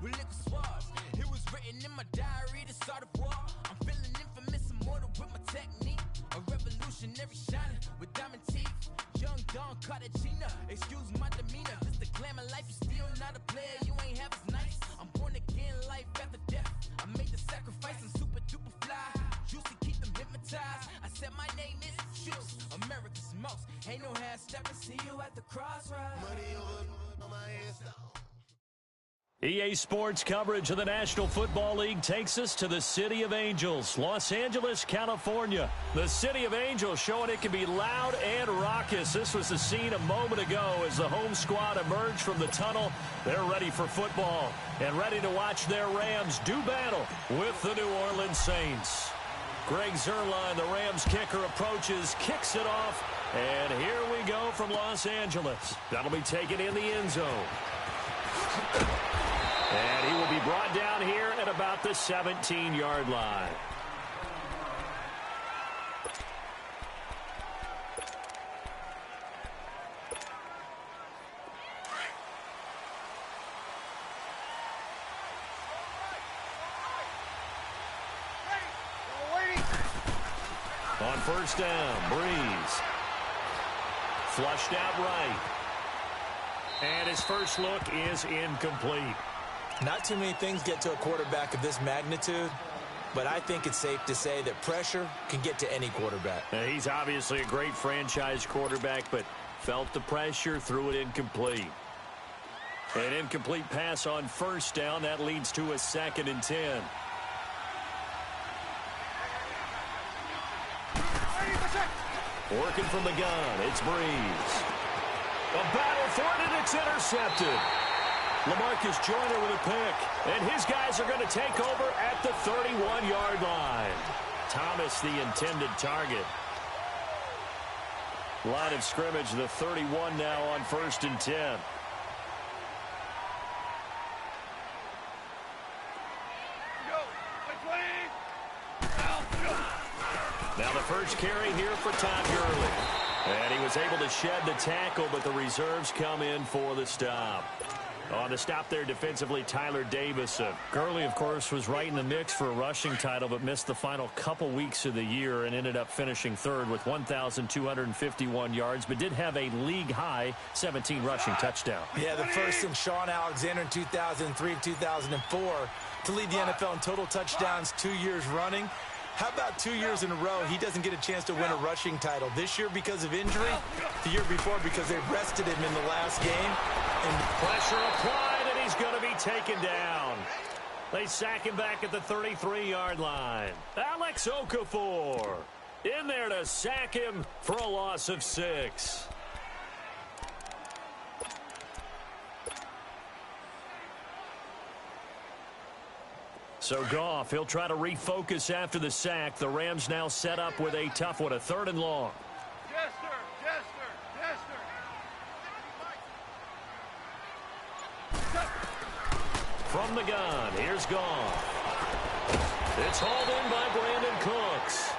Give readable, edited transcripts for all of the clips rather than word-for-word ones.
with liquor swabs. It was written in my diary to start a war. I'm feeling infamous, immortal with my technique. A revolutionary shining with diamond teeth. Young Don Cartagena, excuse my demeanor. This the glamour life, you still not a player, you ain't half as nice. I'm born again, life after death. I made the sacrifice, I'm super duper fly. Juicy, keep them hypnotized. I said my name is Juice, America's most. Ain't no half stepping, see you at the crossroads. Money over on my head, stop. EA Sports coverage of the National Football League takes us to the City of Angels, Los Angeles, California. The City of Angels showing it can be loud and raucous. This was the scene a moment ago as the home squad emerged from the tunnel. They're ready for football and ready to watch their Rams do battle with the New Orleans Saints. Greg Zuerlein, the Rams kicker, approaches, kicks it off, and here we go from Los Angeles. That'll be taken in the end zone. And he will be brought down here at about the 17-yard line. On first down, Breeze. Flushed out right. And his first look is incomplete. Not too many things get to a quarterback of this magnitude, but I think it's safe to say that pressure can get to any quarterback. He's obviously a great franchise quarterback, but felt the pressure, threw it incomplete. An incomplete pass on first down. That leads to a 2nd and 10. Working from the gun, it's Breeze. A battle for it, and it's intercepted. LaMarcus Joyner with a pick, and his guys are going to take over at the 31-yard line. Thomas, the intended target. Line of scrimmage, the 31 now on 1st and 10. Now the first carry here for Todd Gurley. And he was able to shed the tackle, but the reserves come in for the stop. On the stop there defensively, Tyler Davison. Gurley, of course, was right in the mix for a rushing title, but missed the final couple weeks of the year and ended up finishing 3rd with 1,251 yards, but did have a league-high 17 rushing touchdowns. Yeah, the first in Sean Alexander in 2003-2004 to lead the NFL in total touchdowns 2 years running. How about 2 years in a row he doesn't get a chance to win a rushing title? This year because of injury, the year before because they rested him in the last game. And pressure applied, and he's going to be taken down. They sack him back at the 33-yard line. Alex Okafor in there to sack him for a loss of 6. So Goff, he'll try to refocus after the sack. The Rams now set up with a tough one, a 3rd and long. Yes, sir. Yes, sir. Yes, sir. From the gun, here's Goff. It's hauled in by Brandon Cooks.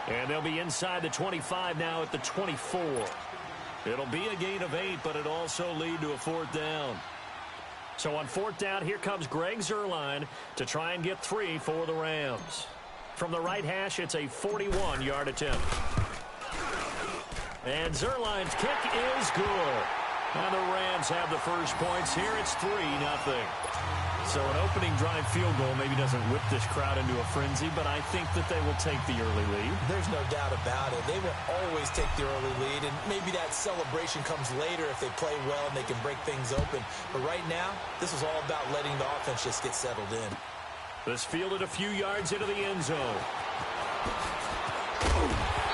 And they'll be inside the 25 now at the 24. It'll be a gain of 8, but it'll also lead to a 4th down. So on 4th down, here comes Greg Zuerlein to try and get 3 for the Rams. From the right hash, it's a 41-yard attempt. And Zuerlein's kick is good. And the Rams have the first points here. It's 3-0. So an opening drive field goal maybe doesn't whip this crowd into a frenzy, but I think that they will take the early lead. There's no doubt about it. They will always take the early lead, and maybe that celebration comes later if they play well and they can break things open. But right now, this is all about letting the offense just get settled in. This fielded a few yards into the end zone.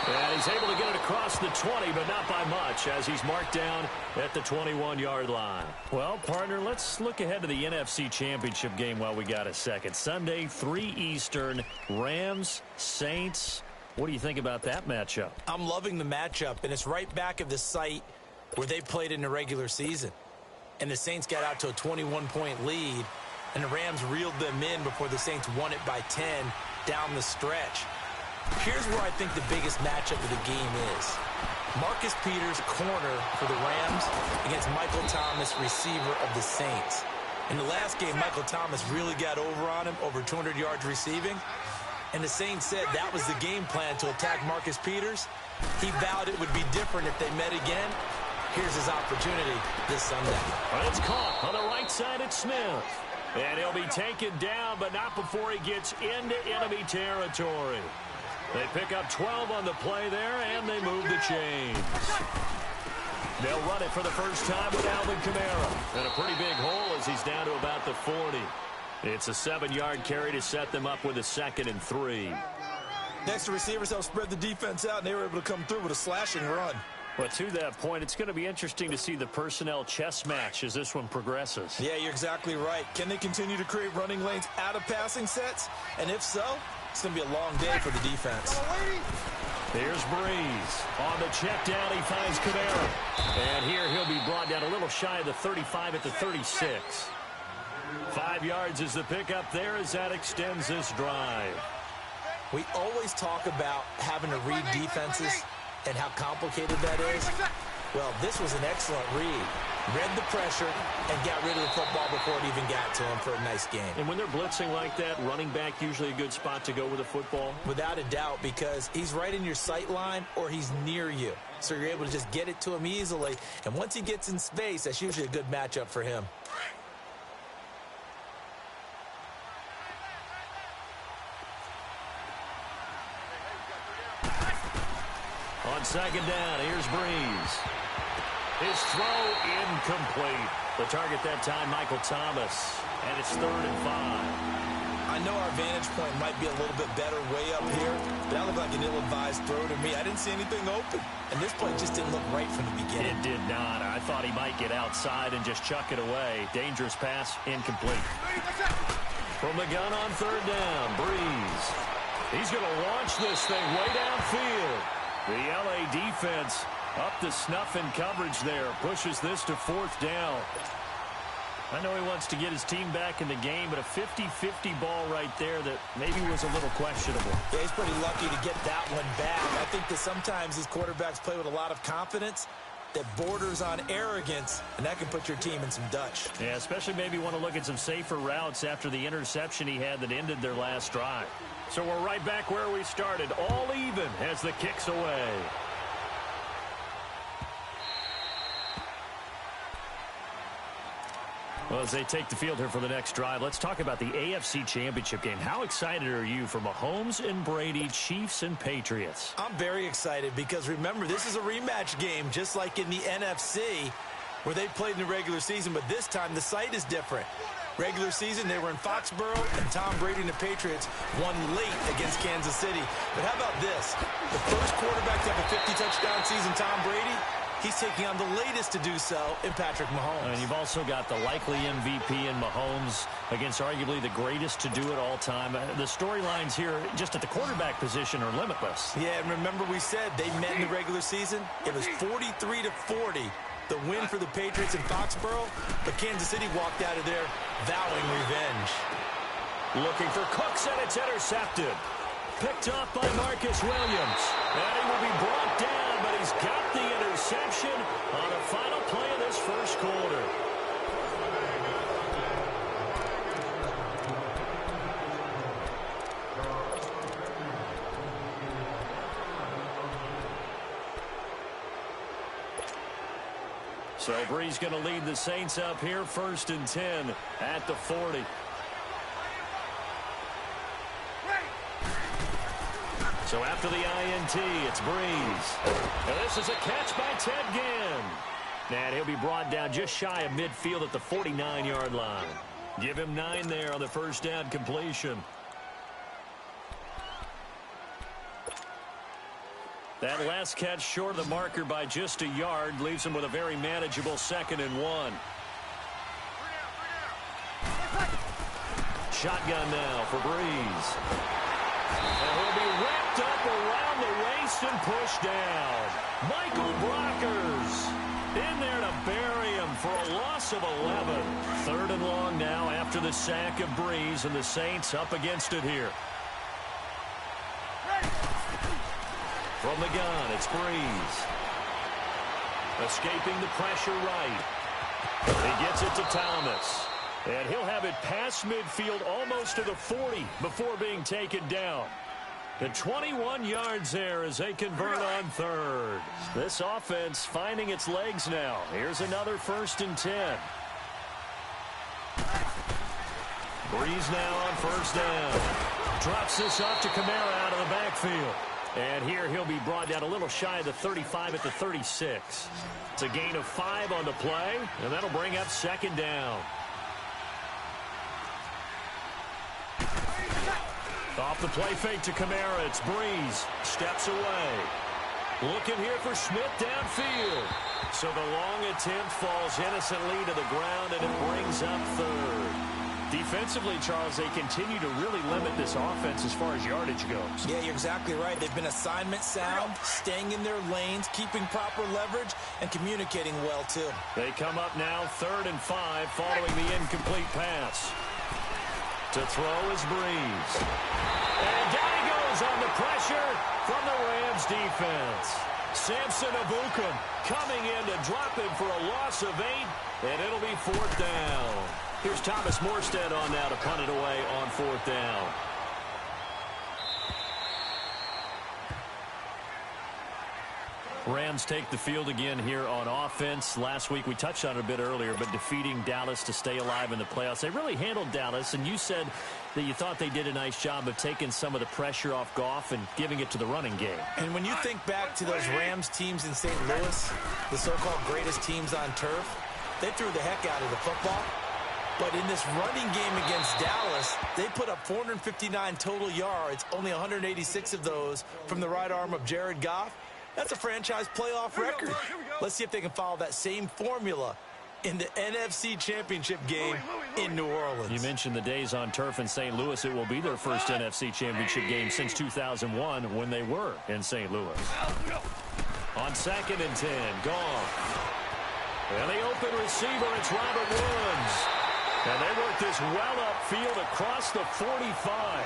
And he's able to get it across the 20, but not by much, as he's marked down at the 21-yard line. Well, partner, let's look ahead to the NFC Championship game while we got a second. Sunday, 3 Eastern, Rams, Saints. What do you think about that matchup? I'm loving the matchup, and it's right back of the site where they played in the regular season. And the Saints got out to a 21-point lead, and the Rams reeled them in before the Saints won it by 10 down the stretch. Here's where I think the biggest matchup of the game is. Marcus Peters, corner for the Rams, against Michael Thomas, receiver of the Saints. In the last game, Michael Thomas really got over on him, over 200 yards receiving. And the Saints said that was the game plan to attack Marcus Peters. He vowed it would be different if they met again. Here's his opportunity this Sunday. Well, it's caught on the right side at Smith. And he'll be taken down, but not before he gets into enemy territory. They pick up 12 on the play there, and they move the chains. They'll run it for the first time with Alvin Kamara. And a pretty big hole as he's down to about the 40. It's a 7-yard carry to set them up with a 2nd and 3. Next, the receivers help spread the defense out, and they were able to come through with a slashing run. But to that point, it's going to be interesting to see the personnel chess match as this one progresses. Yeah, you're exactly right. Can they continue to create running lanes out of passing sets? And if so, it's going to be a long day for the defense. Here's Breeze. On the check down, he finds Kamara. And here he'll be brought down a little shy of the 35 at the 36. 5 yards is the pickup there as that extends this drive. We always talk about having to read defenses and how complicated that is. Well, this was an excellent read. Read the pressure and got rid of the football before it even got to him for a nice game. And when they're blitzing like that, running back usually a good spot to go with the football? Without a doubt, because he's right in your sight line or he's near you. So you're able to just get it to him easily. And once he gets in space, that's usually a good matchup for him. On 2nd down, here's Breeze. His throw incomplete. The target that time, Michael Thomas. And it's 3rd and 5. I know our vantage point might be a little bit better way up here, but that looked like an ill-advised throw to me. I didn't see anything open. And this play just didn't look right from the beginning. It did not. I thought he might get outside and just chuck it away. Dangerous pass, incomplete. From the gun on 3rd down, Breeze. He's going to launch this thing way downfield. The L.A. defense up to snuff in coverage there. Pushes this to 4th down. I know he wants to get his team back in the game, but a 50-50 ball right there that maybe was a little questionable. Yeah, he's pretty lucky to get that one back. I think that sometimes these quarterbacks play with a lot of confidence that borders on arrogance, and that can put your team in some Dutch. Yeah, especially maybe want to look at some safer routes after the interception he had that ended their last drive. So we're right back where we started, all even as the kick's away. Well, as they take the field here for the next drive, let's talk about the AFC Championship game. How excited are you for Mahomes and Brady, Chiefs and Patriots? I'm very excited because, remember, this is a rematch game, just like in the NFC, where they played in the regular season, but this time the site is different. Regular season, they were in Foxborough, and Tom Brady and the Patriots won late against Kansas City. But how about this? The first quarterback to have a 50-touchdown season, Tom Brady, he's taking on the latest to do so in Patrick Mahomes. And you've also got the likely MVP in Mahomes against arguably the greatest to do it all time. The storylines here just at the quarterback position are limitless. Yeah, and remember we said they met in the regular season? It was 43-40. The win for the Patriots in Foxborough, but Kansas City walked out of there vowing revenge. Looking for Cooks, and it's intercepted. Picked off by Marcus Williams. And he will be brought down, but he's got the interception on the final play of this first quarter. So Breeze going to lead the Saints up here, 1st and 10 at the 40. So after the INT, it's Breeze. And this is a catch by Ted Ginn. And he'll be brought down just shy of midfield at the 49-yard line. Give him 9 there on the first down completion. That last catch short of the marker by just a yard leaves him with a very manageable 2nd and 1. Shotgun now for Breeze. And he'll be wrapped up around the waist and pushed down. Michael Brockers in there to bury him for a loss of 11. 3rd and long now after the sack of Breeze, and the Saints up against it here. From the gun, it's Breeze. Escaping the pressure right. He gets it to Thomas. And he'll have it past midfield almost to the 40 before being taken down. The 21 yards there as they convert on third. This offense finding its legs now. Here's another 1st and 10. Breeze now on 1st down. Drops this off to Kamara out of the backfield. And here he'll be brought down a little shy of the 35 at the 36. It's a gain of 5 on the play, and that'll bring up 2nd down. Off the play fake to Kamara. It's Breeze. Steps away. Looking here for Smith downfield. So the long attempt falls innocently to the ground, and it brings up 3rd. Defensively, Charles, they continue to really limit this offense as far as yardage goes. Yeah, you're exactly right. They've been assignment sound, staying in their lanes, keeping proper leverage, and communicating well, too. They come up now 3rd and 5 following the incomplete pass. To throw is Breeze. And down he goes on the pressure from the Rams defense. Samson Ebukam coming in to drop him for a loss of 8, and it'll be 4th down. Here's Thomas Morstead on now to punt it away on 4th down. Rams take the field again here on offense. Last week we touched on it a bit earlier, but defeating Dallas to stay alive in the playoffs. They really handled Dallas, and you said that you thought they did a nice job of taking some of the pressure off Goff and giving it to the running game. And when you think back to those Rams teams in St. Louis, the so-called greatest teams on turf, they threw the heck out of the football. But in this running game against Dallas, they put up 459 total yards, only 186 of those from the right arm of Jared Goff. That's a franchise playoff record. Let's see if they can follow that same formula in the NFC Championship game in New Orleans. You mentioned the days on turf in St. Louis. It will be their first NFC Championship game since 2001 when they were in St. Louis. On 2nd and 10, Goff. And the open receiver, it's Robert Woods. And they work this well upfield across the 45.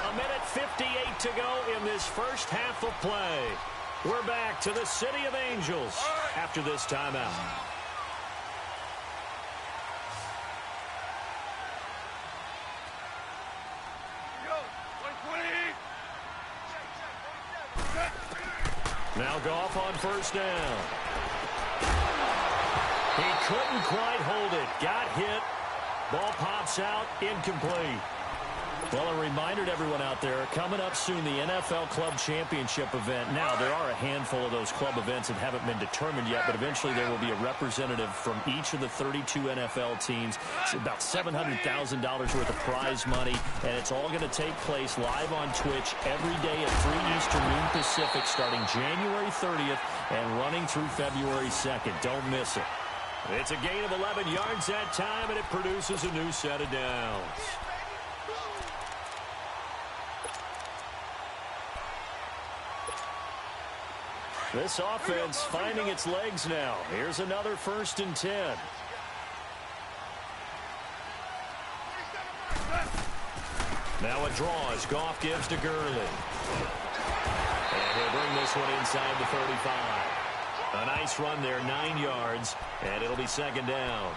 A minute 58 to go in this first half of play. We're back to the City of Angels after this timeout. Now Goff on 1st down. He couldn't quite hold it. Got hit. Ball pops out. Incomplete. Well, a reminder to everyone out there, coming up soon, the NFL Club Championship event. Now, there are a handful of those club events that haven't been determined yet, but eventually there will be a representative from each of the 32 NFL teams. It's about $700,000 worth of prize money, and it's all going to take place live on Twitch every day at 3 Eastern, noon Pacific, starting January 30th and running through February 2nd. Don't miss it. It's a gain of 11 yards that time, and it produces a new set of downs. This offense finding its legs now. Here's another 1st and 10. Now a draw as Goff gives to Gurley. And he'll bring this one inside the 35. A nice run there, 9 yards, and it'll be 2nd down.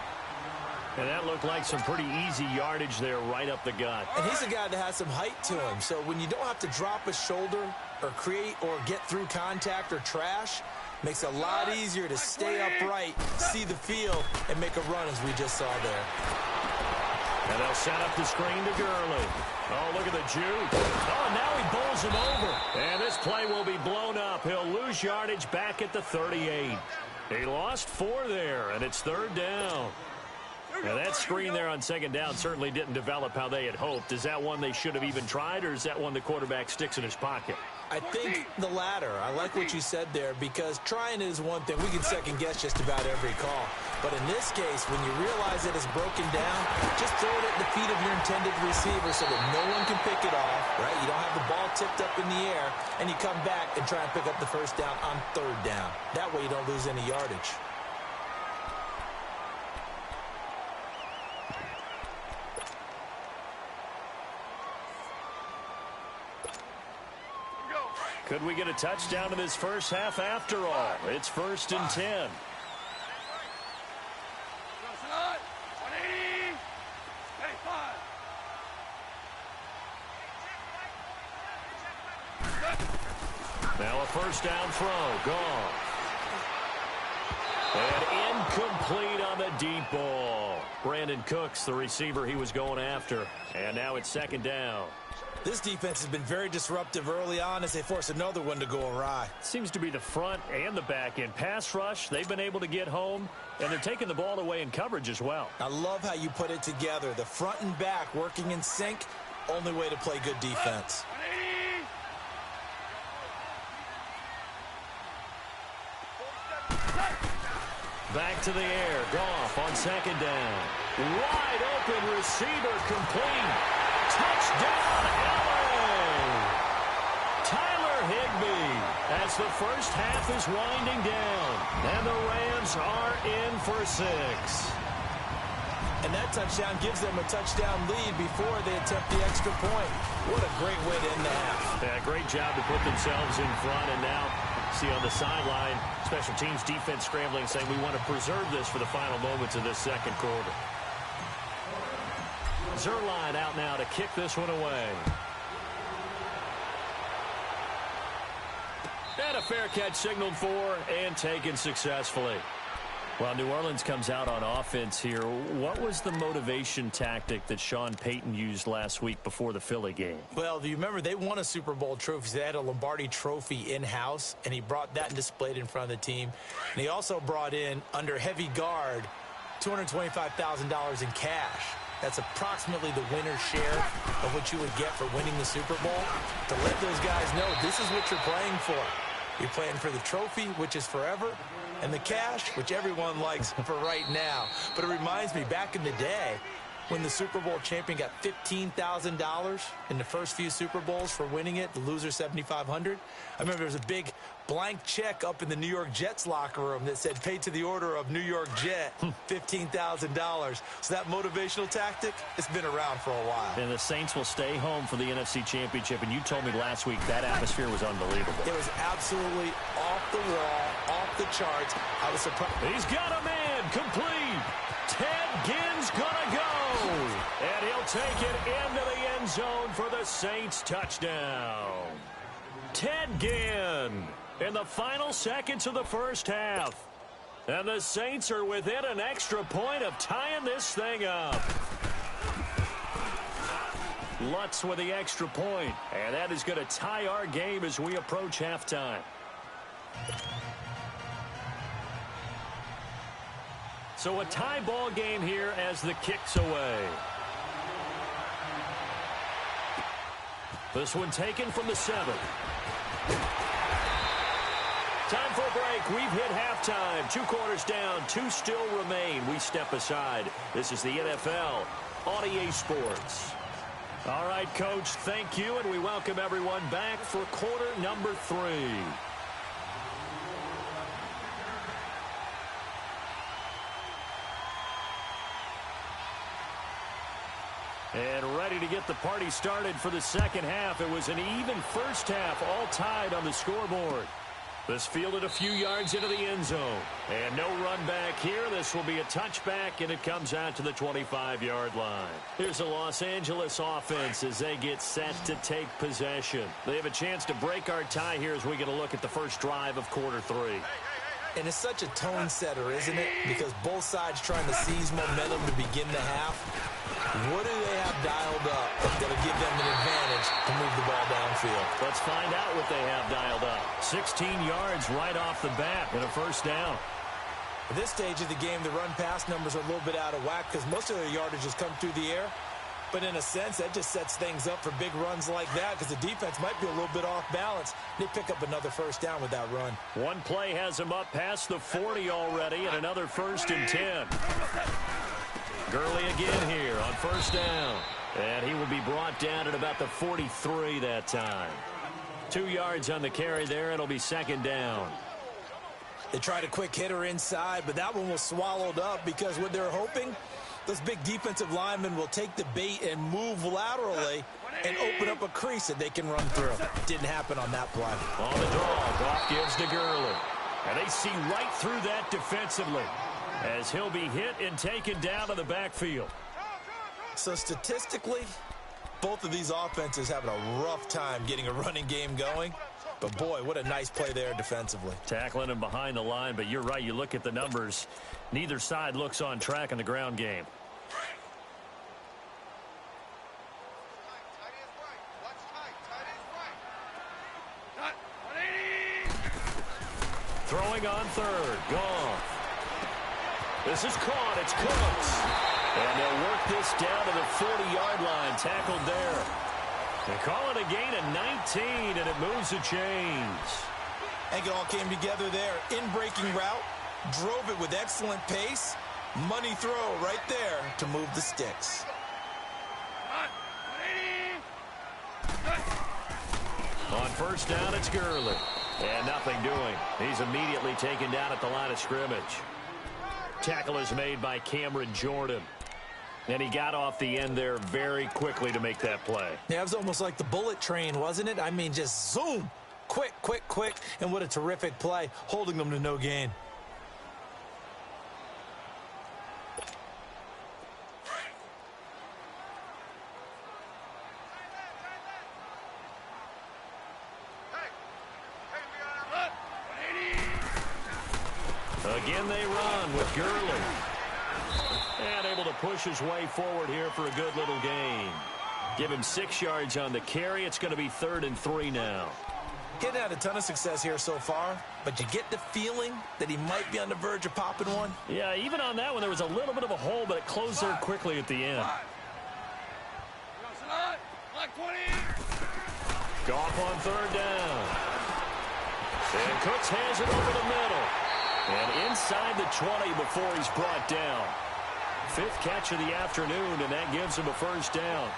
And that looked like some pretty easy yardage there right up the gut. And he's a guy that has some height to him, so when you don't have to drop a shoulder or create or get through contact or trash, makes it a lot easier to stay upright, see the field, and make a run as we just saw there. And they'll set up the screen to Gurley. Oh, look at the juke. Oh, now he bowls him over. And this play will be blown up. He'll lose yardage back at the 38. He lost 4 there, and it's 3rd down. Now, that screen there on 2nd down certainly didn't develop how they had hoped. Is that one they should have even tried, or is that one the quarterback sticks in his pocket? I think the latter. I like what you said there, because trying it is one thing. We can second-guess just about every call. But in this case, when you realize it is broken down, just throw it at the feet of your intended receiver so that no one can pick it off, right? You don't have the ball tipped up in the air, and you come back and try and pick up the 1st down on 3rd down. That way you don't lose any yardage. Could we get a touchdown in this first half after all? It's 1st and 10. Now a first down throw. Gone. And incomplete on the deep ball. Brandon Cooks, the receiver he was going after. And now it's second down. This defense has been very disruptive early on as they force another one to go awry. Seems to be the front and the back end. Pass rush, they've been able to get home, and they're taking the ball away in coverage as well. I love how you put it together. The front and back working in sync, only way to play good defense. Back to the air. Goff on second down. Wide open receiver complete. Touchdown, LA! Tyler Higbee as the first half is winding down. And the Rams are in for 6. And that touchdown gives them a touchdown lead before they attempt the extra point. What a great way to end the half. Yeah, great job to put themselves in front. And now, see on the sideline, special teams defense scrambling, saying we want to preserve this for the final moments of this second quarter. Zuerlein out now to kick this one away. And a fair catch signaled for and taken successfully. Well, New Orleans comes out on offense here. What was the motivation tactic that Sean Payton used last week before the Philly game? Well, do you remember they won a Super Bowl trophy? They had a Lombardi trophy in-house, and he brought that and displayed it in front of the team. And he also brought in, under heavy guard, $225,000 in cash. That's approximately the winner's share of what you would get for winning the Super Bowl. To let those guys know this is what you're playing for. You're playing for the trophy, which is forever, and the cash, which everyone likes for right now. But it reminds me, back in the day, when the Super Bowl champion got $15,000 in the first few Super Bowls for winning it, the loser $7,500. I remember there was a big blank check up in the New York Jets locker room that said, paid to the order of New York Jet, $15,000. So that motivational tactic, it's been around for a while. And the Saints will stay home for the NFC Championship. And you told me last week that atmosphere was unbelievable. It was absolutely off the wall, off the charts. I was surprised. He's got a man complete. Ted Ginn's gonna go. And he'll take it into the end zone for the Saints touchdown. Ted Ginn in the final seconds of the first half. And the Saints are within an extra point of tying this thing up. Lutz with the extra point. And that is going to tie our game as we approach halftime. So a tie ball game here as the kick's away. This one taken from the 7. Time for a break. We've hit halftime. 2 quarters down. 2 still remain. We step aside. This is the NFL on EA Sports. All right, Coach, thank you, and we welcome everyone back for quarter number 3. And ready to get the party started for the second half. It was an even first half, all tied on the scoreboard. This fielded a few yards into the end zone. And no run back here. This will be a touchback, and it comes out to the 25-yard line. Here's the Los Angeles offense as they get set to take possession. They have a chance to break our tie here as we get a look at the first drive of quarter 3. And it's such a tone setter, isn't it? Because both sides trying to seize momentum to begin the half. What do they have dialed up that'll give them an advantage to move the ball downfield? Let's find out what they have dialed up. 16 yards right off the bat and a first down. At this stage of the game, the run-pass numbers are a little bit out of whack because most of their yardage has come through the air. But in a sense, that just sets things up for big runs like that because the defense might be a little bit off balance. They pick up another first down with that run. One play has them up past the 40 already, and another 1st and 10. Gurley again here on first down. And he will be brought down at about the 43 that time. 2 yards on the carry there. It'll be second down. They tried a quick hitter inside, but that one was swallowed up because what they're hoping, those big defensive linemen will take the bait and move laterally and open up a crease that they can run through. Didn't happen on that play. On the draw, Goff gives to Gurley. And they see right through that defensively as he'll be hit and taken down to the backfield. So statistically, both of these offenses having a rough time getting a running game going. But, boy, what a nice play there defensively. Tackling him behind the line, but you're right. You look at the numbers. Neither side looks on track in the ground game. Throwing on third. Goff. This is caught. It's Cooks. And they'll work this down to the 40-yard line. Tackled there. They call it a gain of 19, and it moves the chains. I think it all came together there. In-breaking route. Drove it with excellent pace. Money throw right there to move the sticks. On first down, it's Gurley. And nothing doing. He's immediately taken down at the line of scrimmage. Tackle is made by Cameron Jordan. And he got off the end there very quickly to make that play. Yeah, it was almost like the bullet train, wasn't it? I mean, just zoom. Quick, quick, quick. And what a terrific play, holding them to no gain. Again they run with Gurley. And able to push his way forward here for a good little gain. Give him 6 yards on the carry. It's going to be 3rd and 3 now. Getting had a ton of success here so far, but you get the feeling that he might be on the verge of popping one. Yeah, even on that one, there was a little bit of a hole, but it closed there quickly at the end. Goff on 3rd down. And Cooks has it over the middle. And inside the 20 before he's brought down. 5th catch of the afternoon, and that gives him a first down.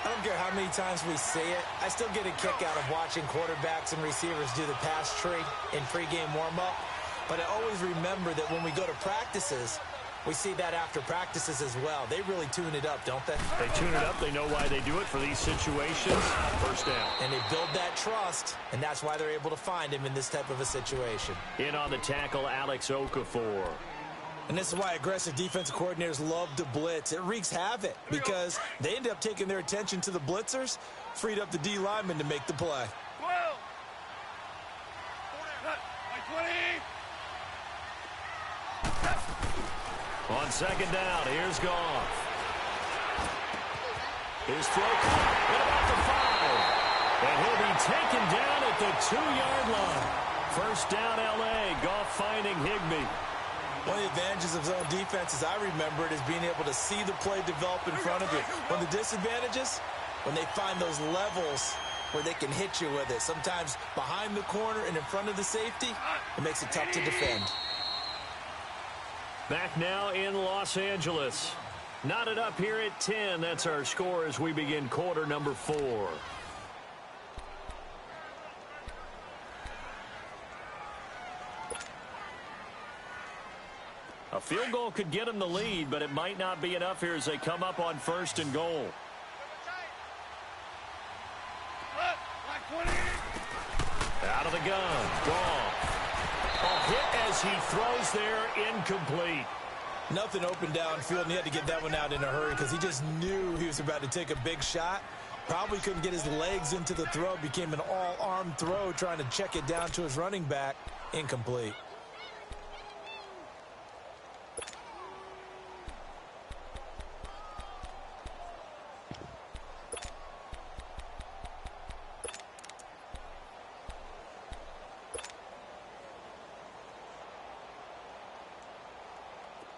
I don't care how many times we say it. I still get a kick out of watching quarterbacks and receivers do the pass tree in pregame warm-up. But I always remember that when we go to practices, we see that after practices as well. They really tune it up, don't they? They tune it up. They know why they do it for these situations. First down. And they build that trust, and that's why they're able to find him in this type of a situation. In on the tackle, Alex Okafor. And this is why aggressive defensive coordinators love to blitz. It wreaks havoc because they end up taking their attention to the blitzers, freed up the D lineman to make the play. 12. 20. On 2nd down, here's Goff. His throw caught at about the 5. And he'll be taken down at the 2-yard line. First down, L.A. Goff finding Higbee. One of the advantages of zone defense, as I remember it, is being able to see the play develop in front of you. One of the disadvantages, when they find those levels where they can hit you with it. Sometimes behind the corner and in front of the safety, it makes it tough to defend. Back now in Los Angeles. Knotted up here at 10. That's our score as we begin quarter number 4. A field goal could get them the lead, but it might not be enough here as they come up on 1st and goal. Out of the gun. Goff. A hit as he throws there, incomplete. Nothing open downfield, and he had to get that one out in a hurry because he just knew he was about to take a big shot. Probably couldn't get his legs into the throw. Became an all-arm throw trying to check it down to his running back. Incomplete.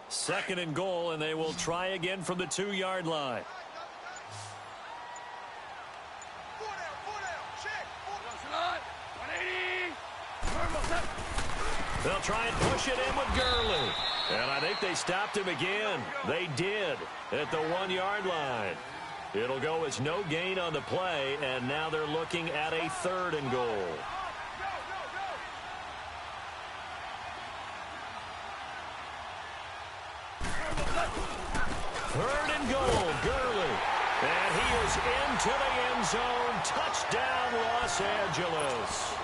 Second and goal, and they will try again from the 2-yard line. They'll try and push it in with Gurley. And I think they stopped him again. They did at the 1-yard line. It'll go as no gain on the play, and now they're looking at a 3rd and goal. Third and goal, Gurley. And he is into the end zone. Touchdown, Los Angeles.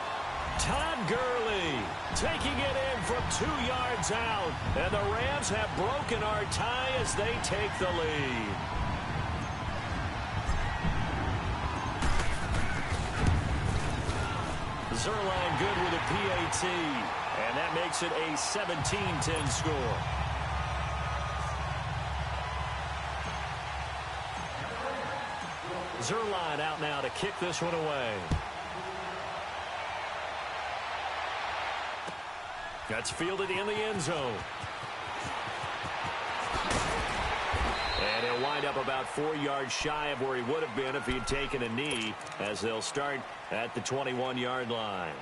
Todd Gurley taking it in from 2 yards out. And the Rams have broken our tie as they take the lead. Zuerlein good with a PAT. And that makes it a 17-10 score. Zuerlein out now to kick this one away. That's fielded in the end zone. And he'll wind up about 4 yards shy of where he would have been if he had taken a knee, as they'll start at the 21-yard line.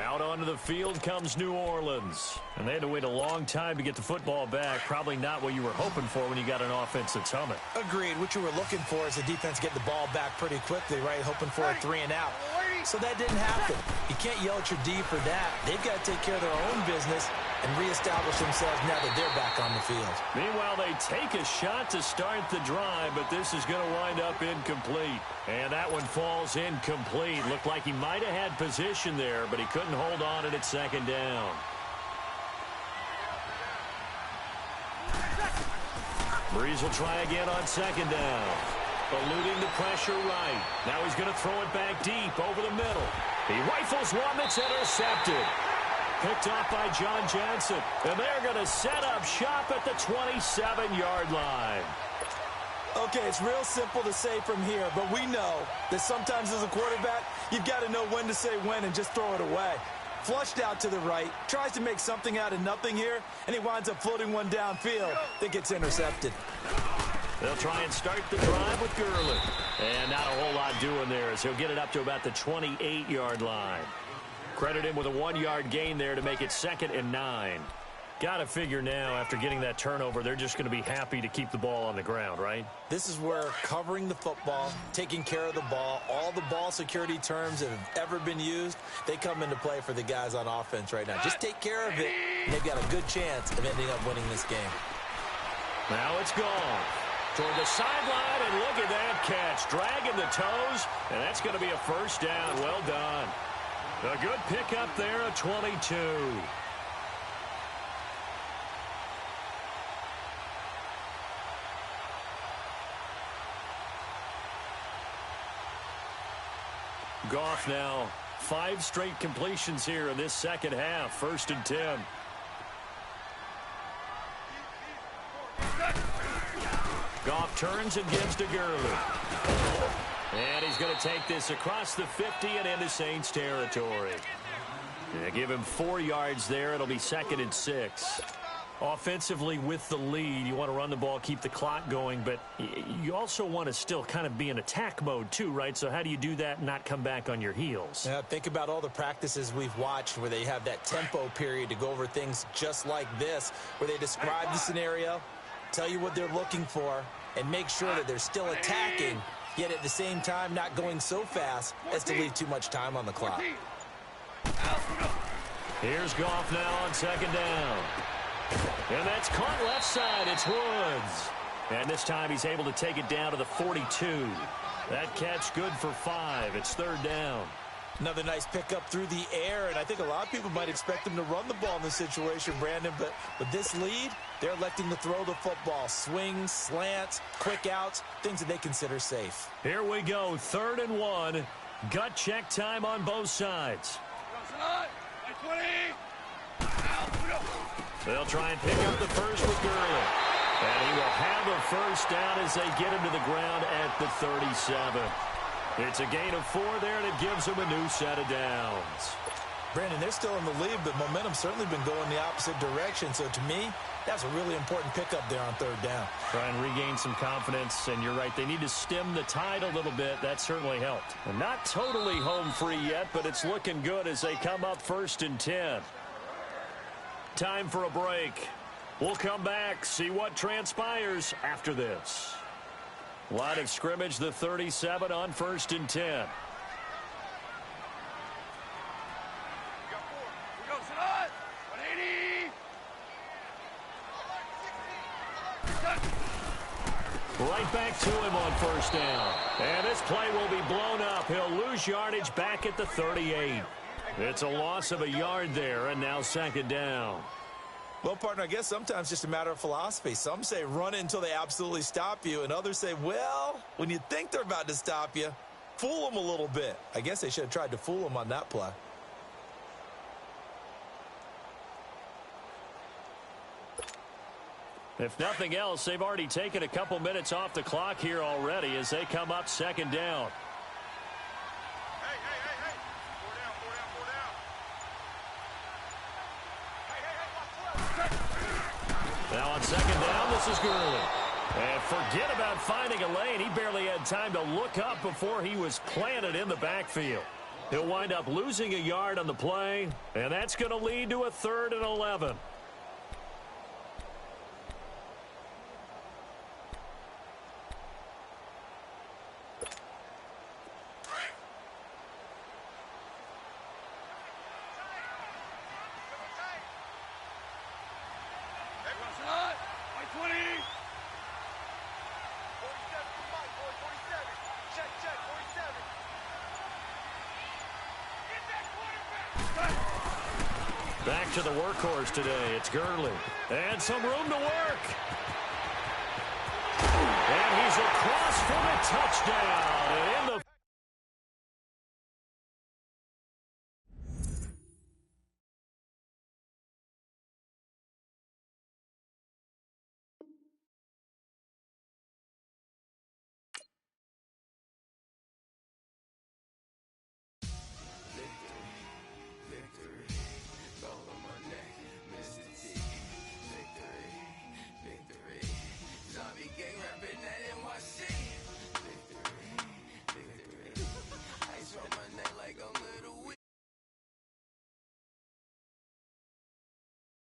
Out onto the field comes New Orleans. And they had to wait a long time to get the football back. Probably not what you were hoping for when you got an offense that's humming. Agreed. What you were looking for is the defense get the ball back pretty quickly, right? Hoping for a 3 and out. So that didn't happen. You can't yell at your D for that. They've got to take care of their own business and reestablish themselves now that they're back on the field. Meanwhile, they take a shot to start the drive, but this is going to wind up incomplete. And that one falls incomplete. Looked like he might have had position there, but he couldn't hold on at second down. Breeze will try again on second down. Eluding the pressure right. Now he's going to throw it back deep over the middle. He rifles one that's intercepted. Picked off by John Johnson. And they're going to set up shop at the 27-yard line. Okay, it's real simple to say from here, but we know that sometimes as a quarterback, you've got to know when to say when and just throw it away. Flushed out to the right, tries to make something out of nothing here, and he winds up floating one downfield that gets intercepted. They'll try and start the drive with Gurley. And not a whole lot doing there as he'll get it up to about the 28-yard line. Credit him with a 1-yard gain there to make it 2nd and 9. Got to figure now, after getting that turnover, they're just going to be happy to keep the ball on the ground, right? This is where covering the football, taking care of the ball, all the ball security terms that have ever been used, they come into play for the guys on offense right now. Just take care of it, and they've got a good chance of ending up winning this game. Now it's gone. Toward the sideline, and look at that catch. Dragging the toes, and that's going to be a first down. Well done. A good pickup there at 22. Goff now 5 straight completions here in this second half. 1st and 10. Goff turns and gives to Gurley. And he's going to take this across the 50 and into Saints territory. They give him 4 yards there. It'll be 2nd and 6. Offensively with the lead, you want to run the ball, keep the clock going, but you also want to still kind of be in attack mode too, right? So how do you do that and not come back on your heels? Yeah, think about all the practices we've watched where they have that tempo period to go over things just like this, where they describe the scenario, tell you what they're looking for, and make sure that they're still attacking, yet at the same time not going so fast as to leave too much time on the clock. Here's Goff now on 2nd down. And that's caught left side. It's Woods. And this time he's able to take it down to the 42. That catch good for 5. It's 3rd down. Another nice pickup through the air, and I think a lot of people might expect them to run the ball in this situation, Brandon, but with this lead, they're electing to throw the football. Swings, slants, quick outs, things that they consider safe. Here we go, 3rd and 1. Gut check time on both sides. They'll try and pick up the first with Gurley. And he will have a first down as they get him to the ground at the 37. It's a gain of 4 there, and it gives them a new set of downs. Brandon, they're still in the lead, but momentum's certainly been going the opposite direction. So to me, that's a really important pickup there on 3rd down. Try and regain some confidence, and you're right. They need to stem the tide a little bit. That certainly helped. And not totally home free yet, but it's looking good as they come up 1st and 10. Time for a break. We'll come back, see what transpires after this. Line of scrimmage, the 37 on 1st and 10. Right back to him on 1st down. And this play will be blown up. He'll lose yardage back at the 38. It's a loss of a yard there, and now 2nd down. Well, partner, I guess sometimes just a matter of philosophy. Some say run it until they absolutely stop you, and others say, well, when you think they're about to stop you, fool them a little bit. I guess they should have tried to fool them on that play. If nothing else, they've already taken a couple minutes off the clock here already as they come up second down. Hey, hey, hey, hey. Four down, four down, four down. Hey, hey, hey, watch. Now on second down, this is Gurley. And forget about finding a lane. He barely had time to look up before he was planted in the backfield. He'll wind up losing a yard on the play, and that's going to lead to a 3rd and 11. Back to the workhorse today. It's Gurley. And some room to work. And he's across for the touchdown. And in the